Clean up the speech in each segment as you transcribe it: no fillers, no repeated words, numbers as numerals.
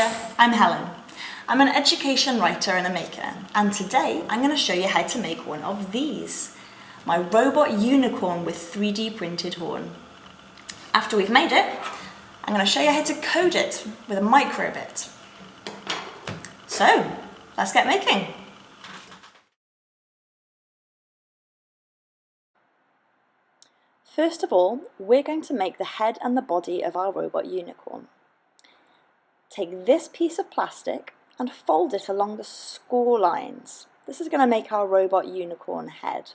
Hiya, I'm Helen. I'm an education writer and a maker, and today I'm going to show you how to make one of these, my robot unicorn with 3D printed horn. After we've made it, I'm going to show you how to code it with a microbit. So, let's get making. First of all, we're going to make the head and the body of our robot unicorn. Take this piece of plastic and fold it along the score lines. This is going to make our robot unicorn head.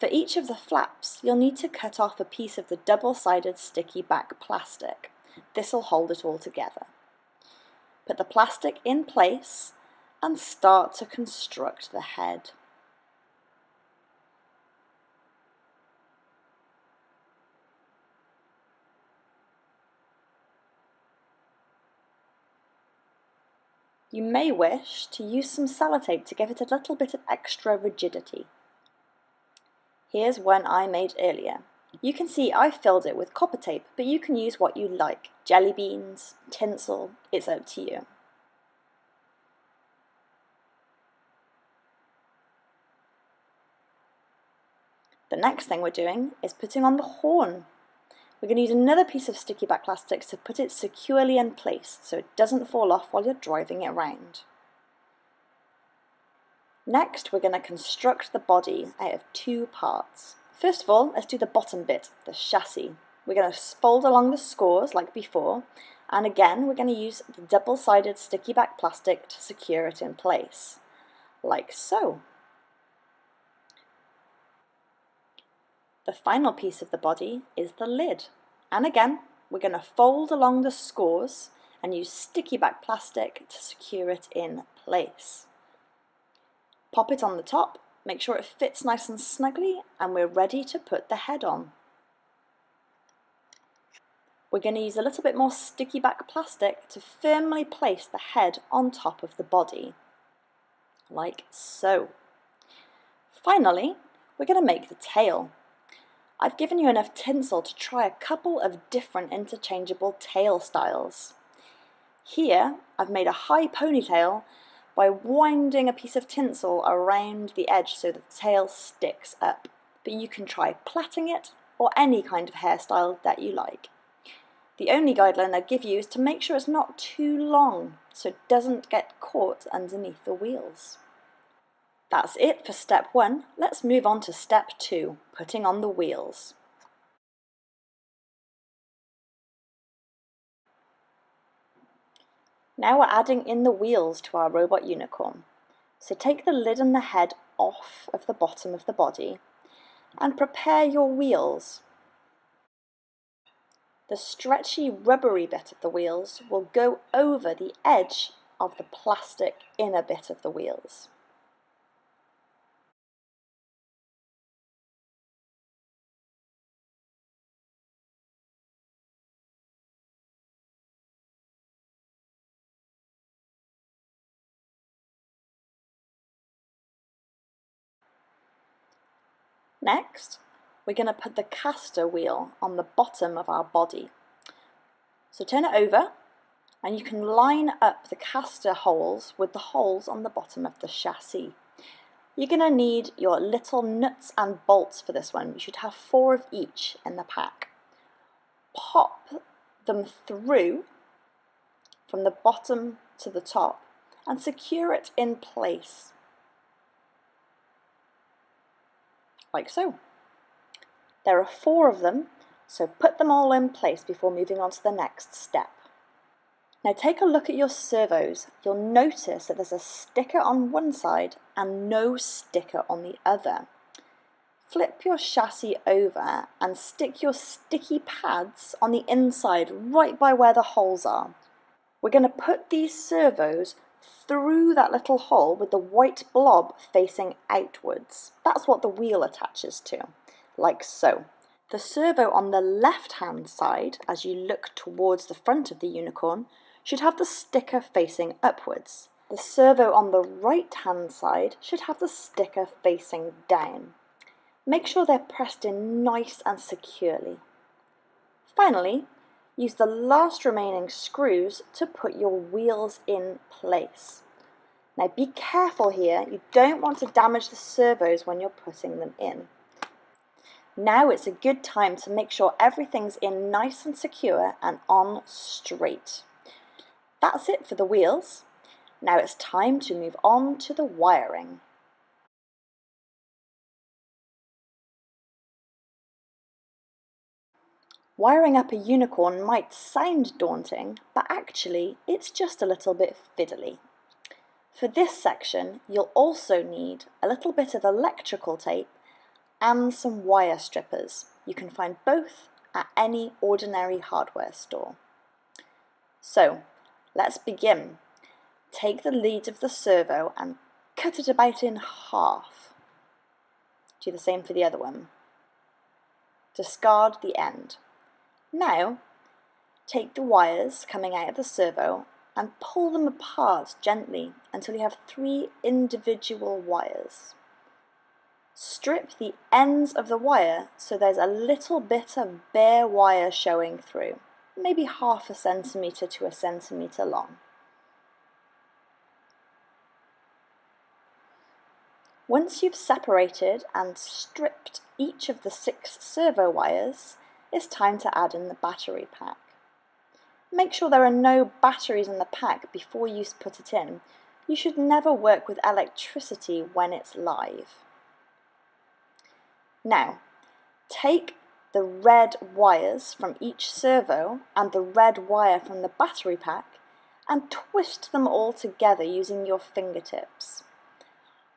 For each of the flaps, you'll need to cut off a piece of the double-sided sticky back plastic. This will hold it all together. Put the plastic in place and start to construct the head. You may wish to use some sellotape to give it a little bit of extra rigidity. Here's one I made earlier. You can see I filled it with copper tape, but you can use what you like. Jelly beans, tinsel, it's up to you. The next thing we're doing is putting on the horn. We're going to use another piece of sticky back plastic to put it securely in place so it doesn't fall off while you're driving it around. Next, we're going to construct the body out of two parts. First of all, let's do the bottom bit, the chassis. We're going to fold along the scores like before, and again we're going to use the double-sided sticky back plastic to secure it in place, like so. The final piece of the body is the lid. And again, we're going to fold along the scores and use sticky back plastic to secure it in place. Pop it on the top, make sure it fits nice and snugly, and we're ready to put the head on. We're going to use a little bit more sticky back plastic to firmly place the head on top of the body, like so. Finally, we're going to make the tail. I've given you enough tinsel to try a couple of different interchangeable tail styles. Here, I've made a high ponytail by winding a piece of tinsel around the edge so that the tail sticks up. But you can try plaiting it or any kind of hairstyle that you like. The only guideline I'd give you is to make sure it's not too long so it doesn't get caught underneath the wheels. That's it for step 1. Let's move on to step 2, putting on the wheels. Now we're adding in the wheels to our robot unicorn. So take the lid and the head off of the bottom of the body and prepare your wheels. The stretchy rubbery bit of the wheels will go over the edge of the plastic inner bit of the wheels. Next, we're going to put the caster wheel on the bottom of our body. So turn it over and you can line up the caster holes with the holes on the bottom of the chassis. You're going to need your little nuts and bolts for this one. You should have 4 of each in the pack. Pop them through from the bottom to the top and secure it in place, like so. There are 4 of them, so put them all in place before moving on to the next step. Now take a look at your servos. You'll notice that there's a sticker on one side and no sticker on the other. Flip your chassis over and stick your sticky pads on the inside right by where the holes are. We're going to put these servos through that little hole with the white blob facing outwards. That's what the wheel attaches to, like so. The servo on the left-hand side, as you look towards the front of the unicorn, should have the sticker facing upwards. The servo on the right-hand side should have the sticker facing down. Make sure they're pressed in nice and securely. Finally, Use the last remaining screws to put your wheels in place. Now be careful here, you don't want to damage the servos when you're putting them in. Now it's a good time to make sure everything's in nice and secure and on straight. That's it for the wheels. Now it's time to move on to the wiring. Wiring up a unicorn might sound daunting, but actually it's just a little bit fiddly. For this section, you'll also need a little bit of electrical tape and some wire strippers. You can find both at any ordinary hardware store. So, let's begin. Take the lead of the servo and cut it about in half. Do the same for the other one. Discard the end. Now, take the wires coming out of the servo and pull them apart gently until you have 3 individual wires. Strip the ends of the wire so there's a little bit of bare wire showing through, maybe 1/2 centimetre to 1 centimetre long. Once you've separated and stripped each of the 6 servo wires, it's time to add in the battery pack. Make sure there are no batteries in the pack before you put it in. You should never work with electricity when it's live. Now, take the red wires from each servo and the red wire from the battery pack and twist them all together using your fingertips.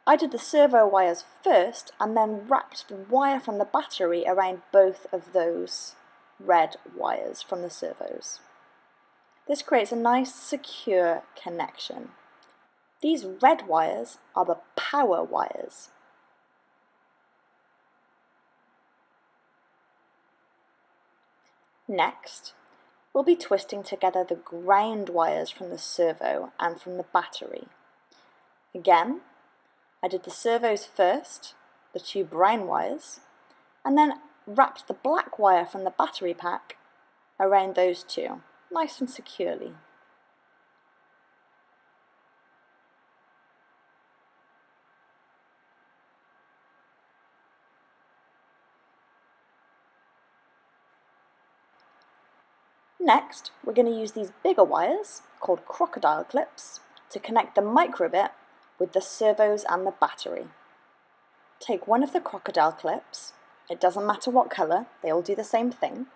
I did the servo wires first and then wrapped the wire from the battery around both of those red wires from the servos. This creates a nice secure connection. These red wires are the power wires. Next, we'll be twisting together the ground wires from the servo and from the battery. Again, I did the servos first, the 2 brown wires, and then wrapped the black wire from the battery pack around those 2, nice and securely. Next, we're going to use these bigger wires, called crocodile clips, to connect the microbit with the servos and the battery. Take one of the crocodile clips, it doesn't matter what colour, they all do the same thing,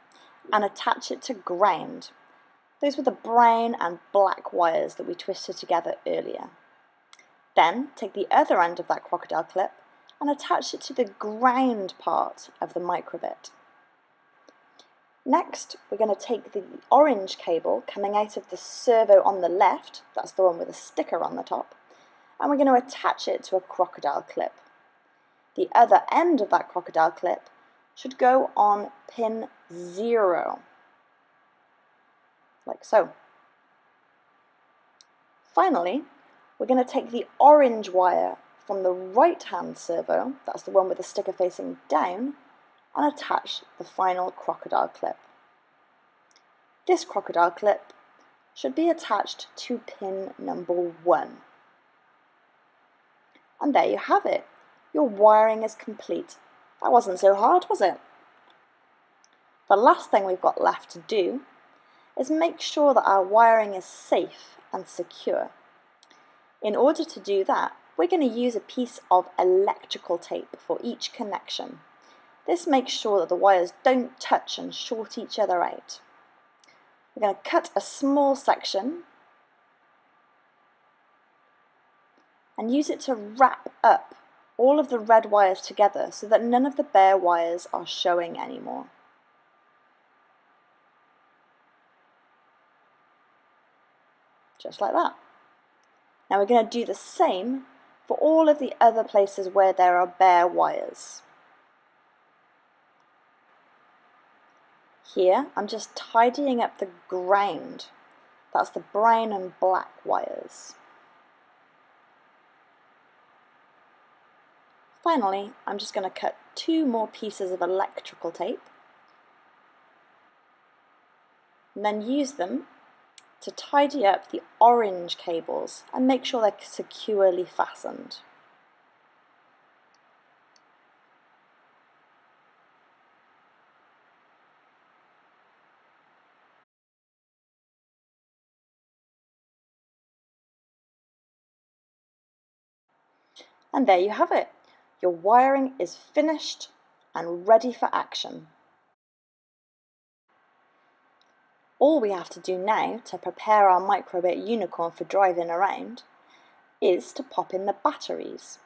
and attach it to ground. Those were the brown and black wires that we twisted together earlier. Then take the other end of that crocodile clip and attach it to the ground part of the microbit. Next, we're going to take the orange cable coming out of the servo on the left, that's the one with a sticker on the top, and we're going to attach it to a crocodile clip. The other end of that crocodile clip should go on pin 0, like so. Finally, we're going to take the orange wire from the right-hand servo, that's the one with the sticker facing down, and attach the final crocodile clip. This crocodile clip should be attached to pin number 1. And there you have it. Your wiring is complete. That wasn't so hard, was it? The last thing we've got left to do is make sure that our wiring is safe and secure. In order to do that, we're going to use a piece of electrical tape for each connection. This makes sure that the wires don't touch and short each other out. We're going to cut a small section and use it to wrap up all of the red wires together so that none of the bare wires are showing anymore. Just like that. Now we're going to do the same for all of the other places where there are bare wires. Here I'm just tidying up the ground. That's the brown and black wires. Finally, I'm just going to cut 2 more pieces of electrical tape. and then use them to tidy up the orange cables and make sure they're securely fastened. And there you have it. Your wiring is finished and ready for action. All we have to do now to prepare our microbit unicorn for driving around is to pop in the batteries.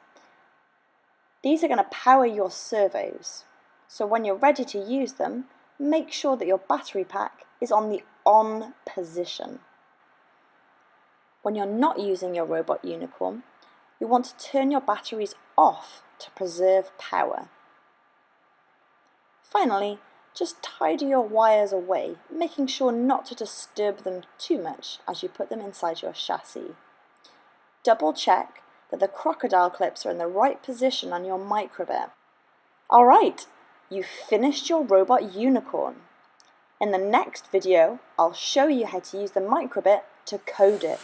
These are going to power your servos, so when you're ready to use them, make sure that your battery pack is on the on position. When you're not using your robot unicorn, you want to turn your batteries off to preserve power. Finally, just tidy your wires away, making sure not to disturb them too much as you put them inside your chassis. Double check that the crocodile clips are in the right position on your microbit. Alright, you've finished your robot unicorn. In the next video, I'll show you how to use the microbit to code it.